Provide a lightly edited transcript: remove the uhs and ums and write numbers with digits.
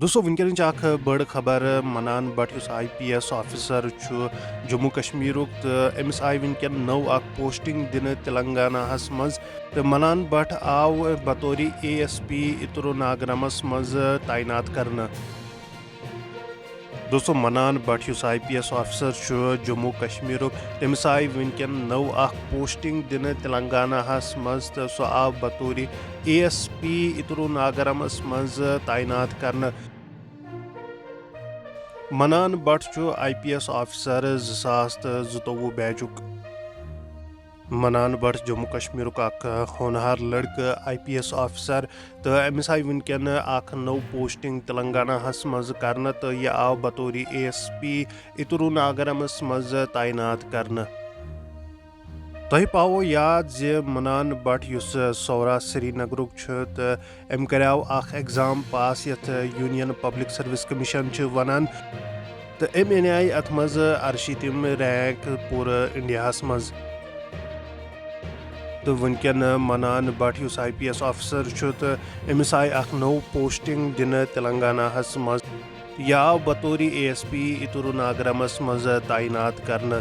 دوستو ونکیٚنٕچ اکھ بٔڑ خبر منان بٹ یُس IPS آفِسر چھُ جموں کشمیٖرُک تہٕ أمِس آیہِ ونکیٚن نٔو اکھ پوسٹنگ دِنہٕ تِلنگاناہس منٛز تہٕ منان بٹ آو بطورِ ASP اِترو ناگرمس منٛز تعینات کرنہٕ. دوستو منان بٹ یُس IPS آفِسر چھُ جموں کشمیٖرُک تٔمِس آیہِ ونکیٚن نٔو اکھ پوسٹنگ دِنہٕ تِلنگاناہس منٛز تہٕ سُہ آو بطورِ ASP اِترو ناگرمس منٛز تعینات کرنہٕ. منان بٹ چھُ IPS آفِسر 2022 بیچُک. منان بٹ جموں کشمیٖرُک اکھ ہونہار لڑکہٕ IPS آفِسر تہٕ أمِس آیہِ ونکیٚن اکھ نٔو پوسٹنگ تِلنگاناہس منٛز کرنہٕ تہٕ یہِ آو بطورِ ASP اِترو ناگرمس منٛز تعینات کرنہٕ. تۄہہِ پاوو یاد زِ منان بٹ یُس سورا سری نگرُک چھُ تہٕ أمۍ کریاو اکھ ایگزام پاس یتھ یوٗنین پبلک سٔروِس کٔمِشن چھِ ونان تہٕ أمۍ اَنیٛاے اتھ منٛز 68 رینک پوٗرٕ انڈیاہس منٛز. تہٕ ونکیٚن منان بٹ یُس IPS آفِسر چھُ تہٕ أمِس آیہِ اکھ نٔو پوسٹنگ دِنہٕ تِلنگاناہس منٛز. یہِ آو بطورِ ASP اِترو ناگرمس منٛز تعینات کرنہٕ.